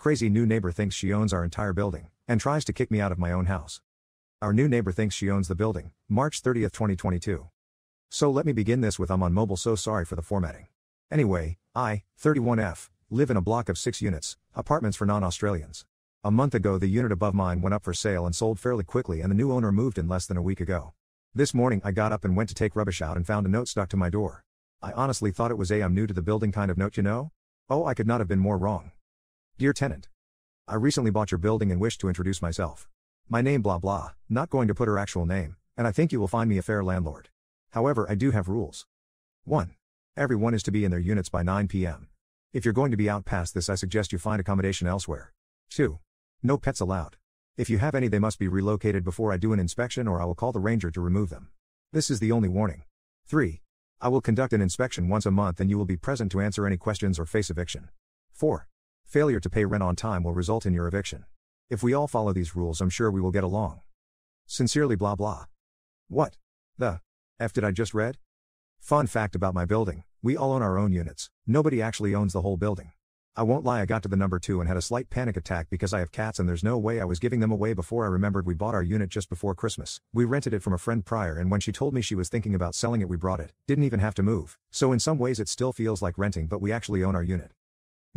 Crazy new neighbor thinks she owns our entire building, and tries to kick me out of my own house. Our new neighbor thinks she owns the building, March 30th, 2022. So let me begin this with I'm on mobile, so sorry for the formatting. Anyway, I, 31F, live in a block of 6 units, apartments for non-Australians. A month ago the unit above mine went up for sale and sold fairly quickly, and the new owner moved in less than a week ago. This morning I got up and went to take rubbish out and found a note stuck to my door. I honestly thought it was a "I'm new to the building" kind of note, you know? Oh, I could not have been more wrong. Dear tenant, I recently bought your building and wish to introduce myself. My name blah blah, not going to put her actual name, and I think you will find me a fair landlord. However, I do have rules. 1. Everyone is to be in their units by 9 p.m. If you're going to be out past this, I suggest you find accommodation elsewhere. 2. No pets allowed. If you have any, they must be relocated before I do an inspection, or I will call the ranger to remove them. This is the only warning. 3. I will conduct an inspection once a month and you will be present to answer any questions or face eviction. 4. Failure to pay rent on time will result in your eviction. If we all follow these rules, I'm sure we will get along. Sincerely blah blah. What the F did I just read? Fun fact about my building, we all own our own units. Nobody actually owns the whole building. I won't lie, I got to the number 2 and had a slight panic attack because I have cats and there's no way I was giving them away before I remembered we bought our unit just before Christmas. We rented it from a friend prior, and when she told me she was thinking about selling it, we brought it. Didn't even have to move. So in some ways it still feels like renting, but we actually own our unit.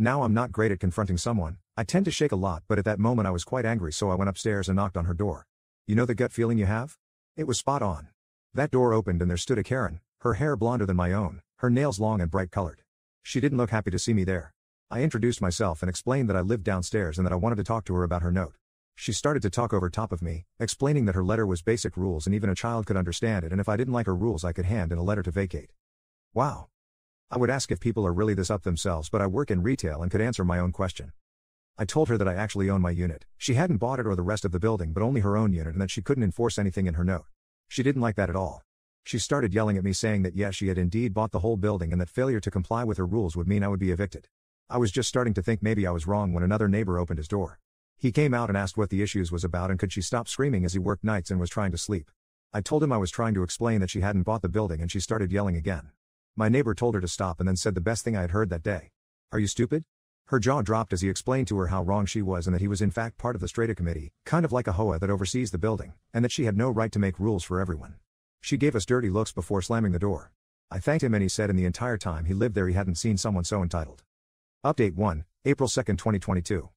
Now I'm not great at confronting someone. I tend to shake a lot, but at that moment I was quite angry, so I went upstairs and knocked on her door. You know the gut feeling you have? It was spot on. That door opened and there stood a Karen, her hair blonder than my own, her nails long and bright colored. She didn't look happy to see me there. I introduced myself and explained that I lived downstairs and that I wanted to talk to her about her note. She started to talk over top of me, explaining that her letter was basic rules and even a child could understand it, and if I didn't like her rules I could hand in a letter to vacate. Wow. I would ask if people are really this up themselves, but I work in retail and could answer my own question. I told her that I actually own my unit. She hadn't bought it or the rest of the building, but only her own unit, and that she couldn't enforce anything in her note. She didn't like that at all. She started yelling at me, saying that yes, she had indeed bought the whole building and that failure to comply with her rules would mean I would be evicted. I was just starting to think maybe I was wrong when another neighbor opened his door. He came out and asked what the issues was about and could she stop screaming, as he worked nights and was trying to sleep. I told him I was trying to explain that she hadn't bought the building, and she started yelling again. My neighbor told her to stop and then said the best thing I had heard that day. Are you stupid? Her jaw dropped as he explained to her how wrong she was and that he was in fact part of the strata committee, kind of like a HOA that oversees the building, and that she had no right to make rules for everyone. She gave us dirty looks before slamming the door. I thanked him and he said in the entire time he lived there he hadn't seen someone so entitled. Update 1, April 2nd, 2022.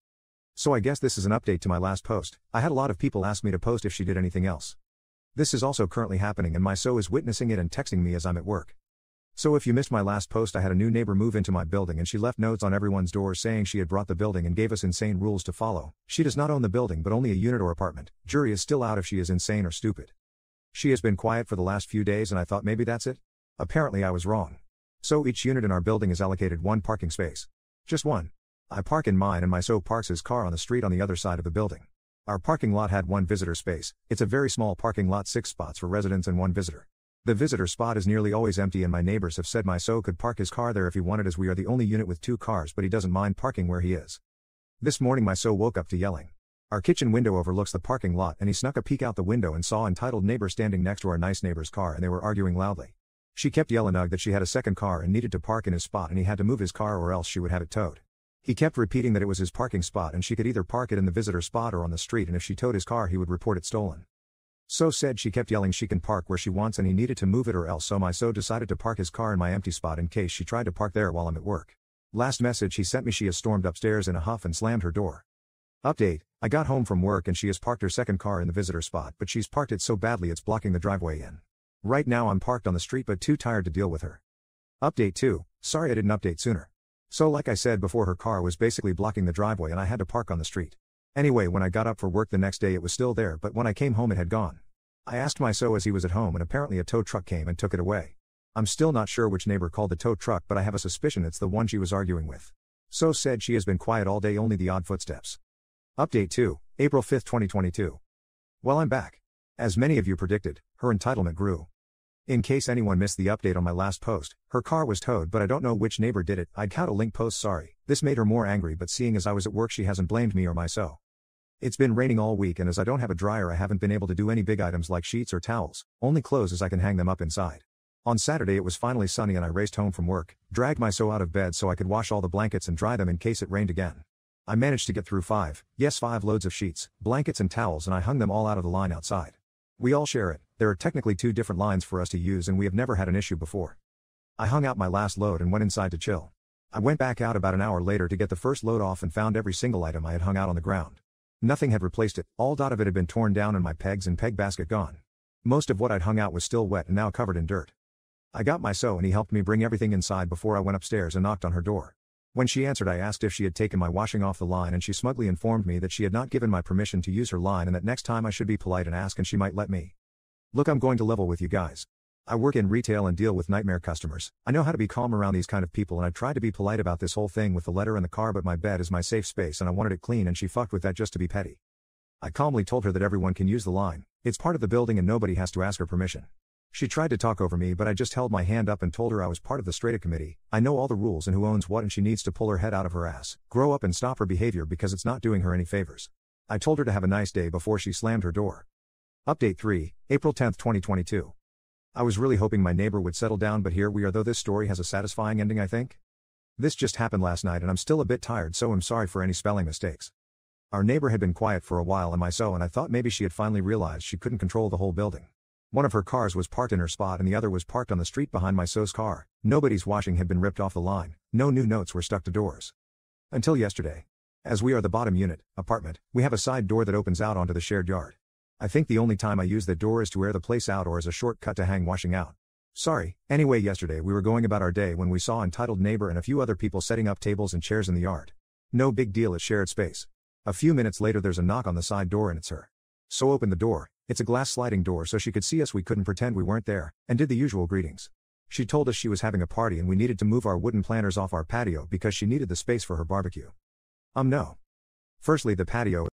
So I guess this is an update to my last post. I had a lot of people ask me to post if she did anything else. This is also currently happening and my SO is witnessing it and texting me as I'm at work. So if you missed my last post, I had a new neighbor move into my building and she left notes on everyone's doors saying she had brought the building and gave us insane rules to follow. She does not own the building but only a unit or apartment. Jury is still out if she is insane or stupid. She has been quiet for the last few days and I thought maybe that's it. Apparently I was wrong. So each unit in our building is allocated one parking space. Just one. I park in mine and my SO parks his car on the street on the other side of the building. Our parking lot had one visitor space. It's a very small parking lot, 6 spots for residents and 1 visitor. The visitor spot is nearly always empty and my neighbors have said my SO could park his car there if he wanted, as we are the only unit with 2 cars, but he doesn't mind parking where he is. This morning my SO woke up to yelling. Our kitchen window overlooks the parking lot and he snuck a peek out the window and saw entitled neighbor standing next to our nice neighbor's car and they were arguing loudly. She kept yelling that she had a second car and needed to park in his spot and he had to move his car or else she would have it towed. He kept repeating that it was his parking spot and she could either park it in the visitor spot or on the street, and if she towed his car he would report it stolen. So said she kept yelling she can park where she wants and he needed to move it or else, so my SO decided to park his car in my empty spot in case she tried to park there while I'm at work. Last message he sent me, she has stormed upstairs in a huff and slammed her door. Update, I got home from work and she has parked her second car in the visitor spot, but she's parked it so badly it's blocking the driveway in. Right now I'm parked on the street but too tired to deal with her. Update 2, sorry I didn't update sooner. So like I said before, her car was basically blocking the driveway and I had to park on the street. Anyway, when I got up for work the next day it was still there, but when I came home it had gone. I asked my SO as he was at home and apparently a tow truck came and took it away. I'm still not sure which neighbor called the tow truck, but I have a suspicion it's the one she was arguing with. So said she has been quiet all day, only the odd footsteps. Update 2, April 5th, 2022. Well, I'm back. As many of you predicted, her entitlement grew. In case anyone missed the update on my last post, her car was towed, but I don't know which neighbor did it. I'd count a link post, sorry. This made her more angry, but seeing as I was at work she hasn't blamed me or my SO. It's been raining all week and as I don't have a dryer I haven't been able to do any big items like sheets or towels, only clothes as I can hang them up inside. On Saturday it was finally sunny and I raced home from work, dragged my SO out of bed so I could wash all the blankets and dry them in case it rained again. I managed to get through 5 loads of sheets, blankets and towels, and I hung them all out of the line outside. We all share it, there are technically 2 different lines for us to use and we have never had an issue before. I hung out my last load and went inside to chill. I went back out about an hour later to get the first load off and found every single item I had hung out on the ground. Nothing had replaced it, all of it had been torn down and my pegs and peg basket gone. Most of what I'd hung out was still wet and now covered in dirt. I got my sew and he helped me bring everything inside before I went upstairs and knocked on her door. When she answered, I asked if she had taken my washing off the line and she smugly informed me that she had not given my permission to use her line and that next time I should be polite and ask and she might let me. Look, I'm going to level with you guys. I work in retail and deal with nightmare customers. I know how to be calm around these kind of people and I tried to be polite about this whole thing with the letter in the car, but my bed is my safe space and I wanted it clean and she fucked with that just to be petty. I calmly told her that everyone can use the line, it's part of the building and nobody has to ask her permission. She tried to talk over me but I just held my hand up and told her I was part of the strata committee, I know all the rules and who owns what and she needs to pull her head out of her ass, grow up and stop her behavior because it's not doing her any favors. I told her to have a nice day before she slammed her door. Update 3, April 10, 2022. I was really hoping my neighbor would settle down, but here we are, though this story has a satisfying ending, I think. This just happened last night and I'm still a bit tired, so I'm sorry for any spelling mistakes. Our neighbor had been quiet for a while and I thought maybe she had finally realized she couldn't control the whole building. One of her cars was parked in her spot and the other was parked on the street behind my so's car. Nobody's washing had been ripped off the line, no new notes were stuck to doors. Until yesterday. As we are the bottom unit, apartment, we have a side door that opens out onto the shared yard. I think the only time I use that door is to air the place out or as a shortcut to hang washing out. Sorry. Anyway, yesterday we were going about our day when we saw entitled neighbor and a few other people setting up tables and chairs in the yard. No big deal, it's shared space. A few minutes later there's a knock on the side door and it's her. So opened the door, it's a glass sliding door so she could see us, we couldn't pretend we weren't there, and did the usual greetings. She told us she was having a party and we needed to move our wooden planters off our patio because she needed the space for her barbecue. No. Firstly, the patio